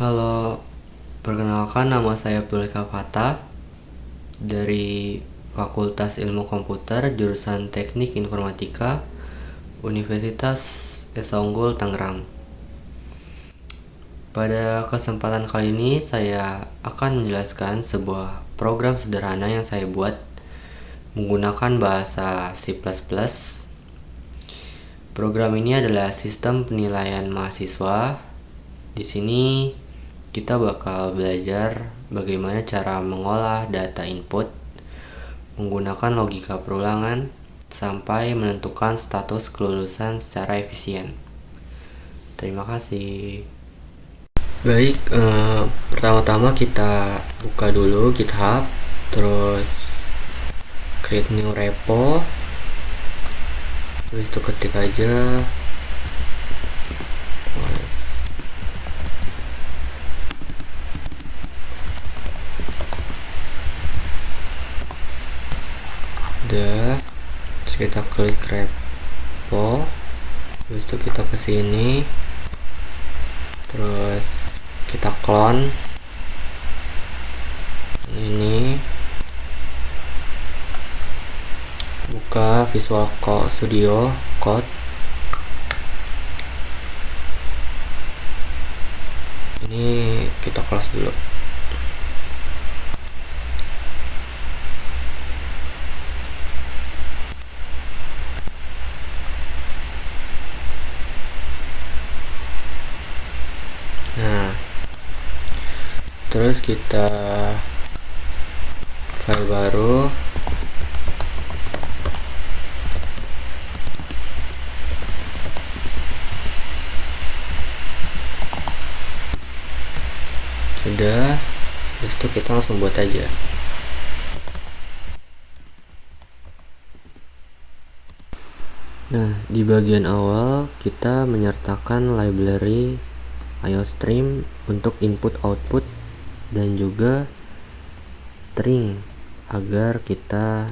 Halo, perkenalkan nama saya Abdul Fatah dari Fakultas Ilmu Komputer jurusan Teknik Informatika Universitas Esa Unggul Tangerang. Pada kesempatan kali ini saya akan menjelaskan sebuah program sederhana yang saya buat menggunakan bahasa C++. Program ini adalah sistem penilaian mahasiswa. Di sini kita bakal belajar bagaimana cara mengolah data input menggunakan logika perulangan sampai menentukan status kelulusan secara efisien. Terima kasih. Baik, pertama-tama kita buka dulu GitHub, terus create new repo, terus itu ketik aja udah, terus kita klik repo, terus itu kita kesini, terus kita clone ini, buka Visual Studio Code, ini kita close dulu. Nah, terus kita file baru, sudah, terus itu kita langsung buat aja. Nah, di bagian awal kita menyertakan library IOStream untuk input output dan juga string agar kita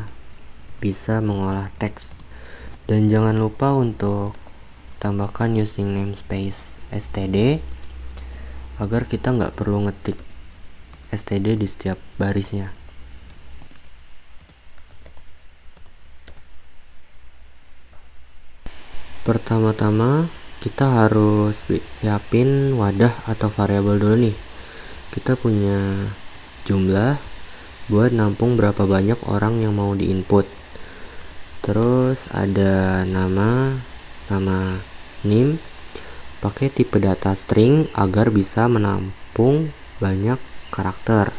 bisa mengolah teks. Dan jangan lupa untuk tambahkan using namespace std agar kita nggak perlu ngetik std di setiap barisnya. Pertama-tama kita harus siapin wadah atau variabel dulu nih. Kita punya jumlah buat nampung berapa banyak orang yang mau diinput. Terus ada nama sama name, pakai tipe data string agar bisa menampung banyak karakter.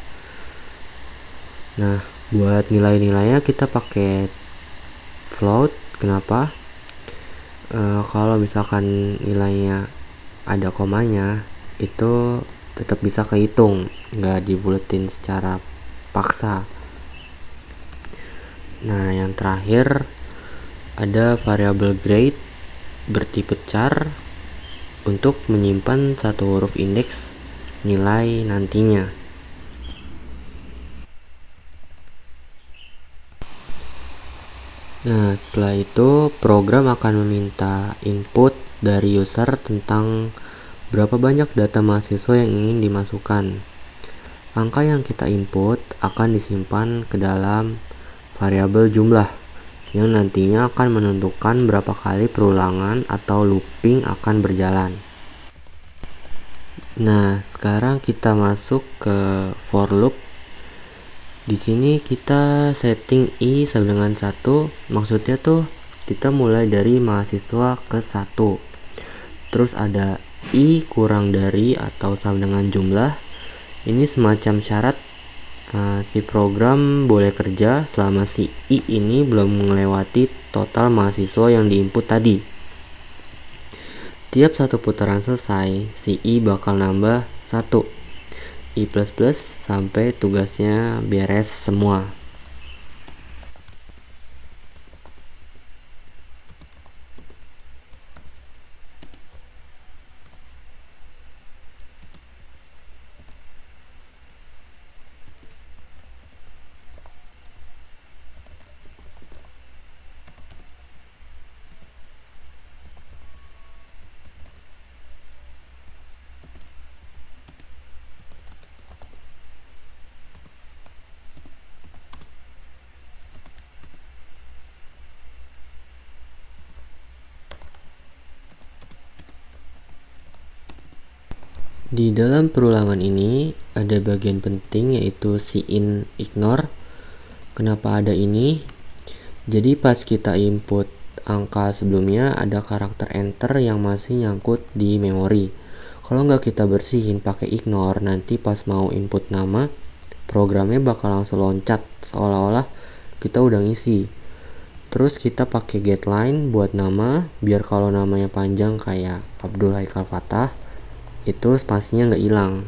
Nah, buat nilai-nilainya kita pakai float. Kenapa? Kalau misalkan nilainya ada komanya, itu tetap bisa kehitung, nggak dibuletin secara paksa. Nah, yang terakhir ada variabel grade bertipe char untuk menyimpan satu huruf indeks nilai nantinya. Nah, setelah itu program akan meminta input dari user tentang berapa banyak data mahasiswa yang ingin dimasukkan. Angka yang kita input akan disimpan ke dalam variabel jumlah yang nantinya akan menentukan berapa kali perulangan atau looping akan berjalan. Nah, sekarang kita masuk ke for loop. Di sini kita setting i sama dengan 1, maksudnya tuh kita mulai dari mahasiswa ke 1. Terus ada i kurang dari atau sama dengan jumlah. Ini semacam syarat si program boleh kerja selama si i ini belum melewati total mahasiswa yang diinput tadi. Tiap satu putaran selesai, si i bakal nambah 1 i++ sampai tugasnya beres semua. Di dalam perulangan ini ada bagian penting yaitu in ignore. Kenapa ada ini? Jadi pas kita input angka sebelumnya ada karakter enter yang masih nyangkut di memori. Kalau nggak kita bersihin pakai ignore, nanti pas mau input nama, programnya bakal langsung loncat seolah-olah kita udah ngisi. Terus kita pakai getLine buat nama, biar kalau namanya panjang kayak Abdul Haikal Fatah, itu spasinya nggak hilang.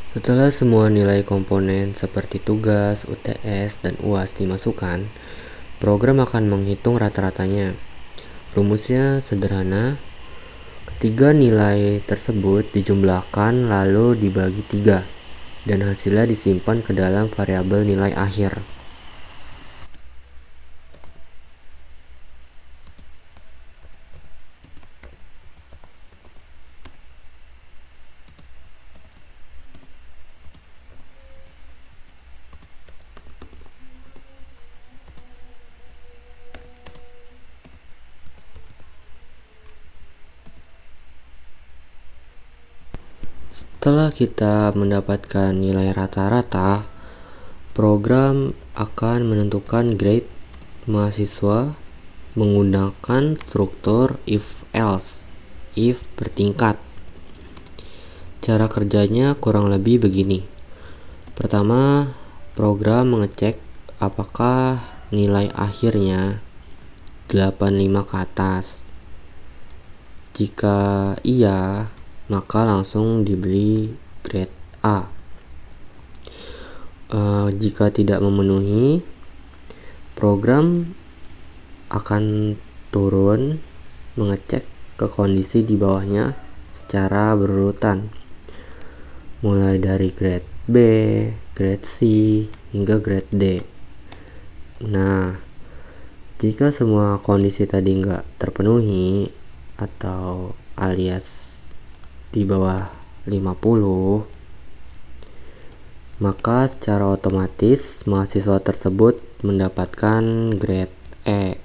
Setelah semua nilai komponen seperti tugas, UTS, dan UAS dimasukkan, program akan menghitung rata-ratanya. Rumusnya sederhana, ketiga nilai tersebut dijumlahkan lalu dibagi 3, dan hasilnya disimpan ke dalam variabel nilai akhir. Setelah kita mendapatkan nilai rata-rata, program akan menentukan grade mahasiswa menggunakan struktur if-else, if bertingkat. Cara kerjanya kurang lebih begini. Pertama, program mengecek apakah nilai akhirnya 85 ke atas. Jika iya, maka langsung diberi grade A. Jika tidak memenuhi, program akan turun mengecek ke kondisi di bawahnya secara berurutan, mulai dari grade B, grade C, hingga grade D. Nah, jika semua kondisi tadi nggak terpenuhi atau alias di bawah 50, maka secara otomatis mahasiswa tersebut mendapatkan grade E.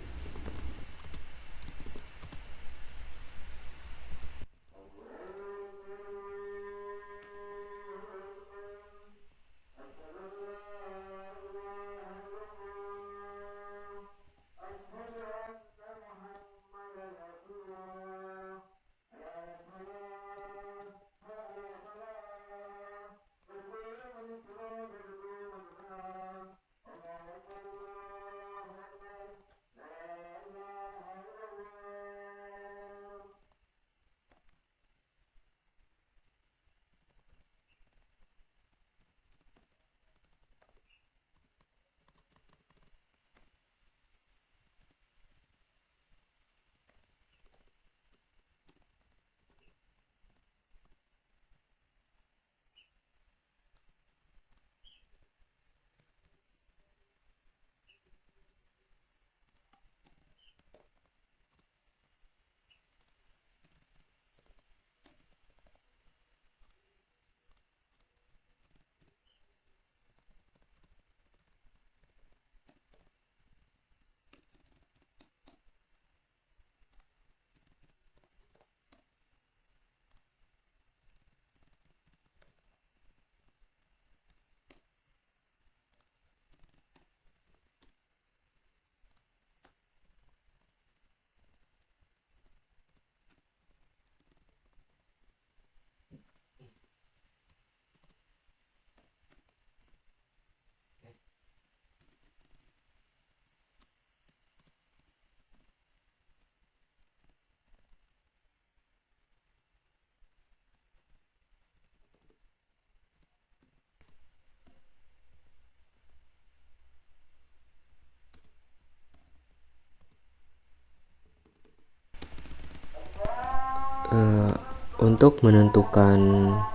Untuk menentukan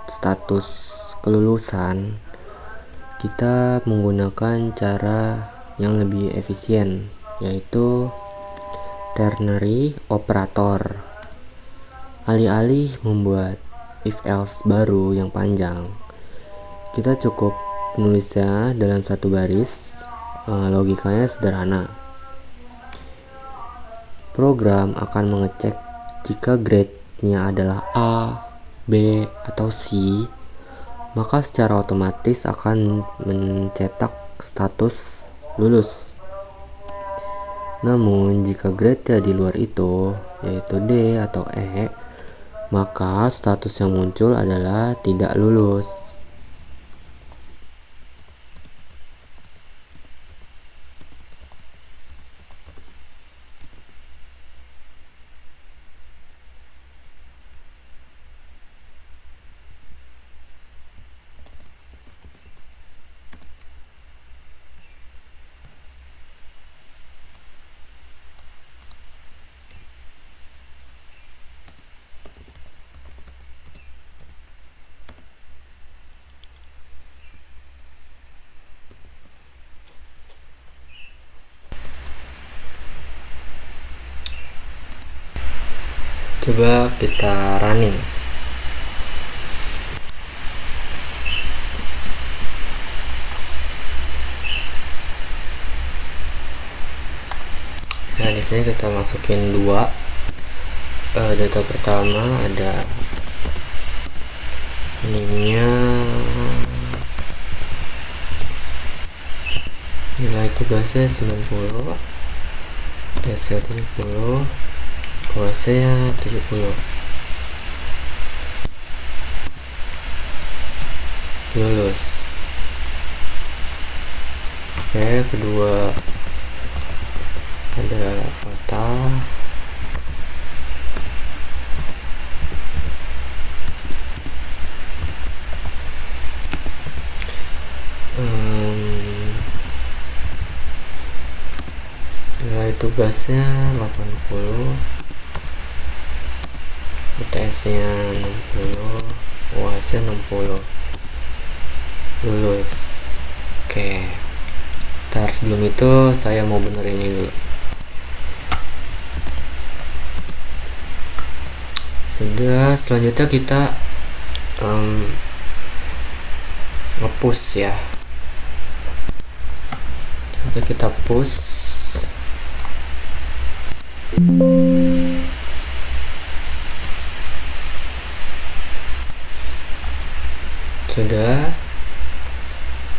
status kelulusan, kita menggunakan cara yang lebih efisien, yaitu ternary operator. Alih-alih membuat if else baru yang panjang, kita cukup menulisnya dalam satu baris. Logikanya sederhana. Program akan mengecek jika grade-nya adalah A, B, atau C, maka secara otomatis akan mencetak status lulus. Namun jika grade-nya di luar itu, yaitu D atau E, maka status yang muncul adalah tidak lulus. Coba kita running. Nah, di sini kita masukin dua. Data pertama ada name-nya, nilai tugasnya 90, DC 70, kuasanya 70, lulus. Oke, kedua ada kata nilai tugasnya 80, UTS nya 60, UAS nya 60, lulus. Oke, ntar sebelum itu saya mau benerin ini dulu. Sudah, selanjutnya kita nge-push ya. Nanti kita push. Sudah,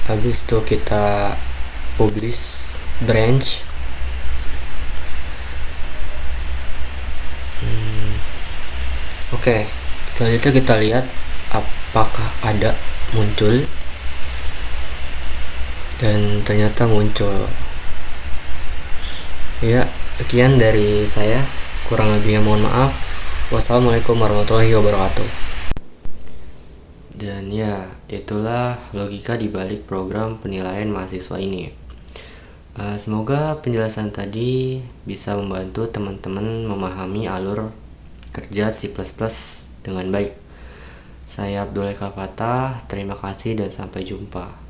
habis itu kita publish branch. Oke, selanjutnya kita lihat apakah ada muncul, dan ternyata muncul. Ya, sekian dari saya, kurang lebihnya mohon maaf. Wassalamualaikum warahmatullahi wabarakatuh. Dan ya, itulah logika dibalik program penilaian mahasiswa ini. Semoga penjelasan tadi bisa membantu teman-teman memahami alur kerja C++ dengan baik. Saya Abdul Eka Fatah, terima kasih dan sampai jumpa.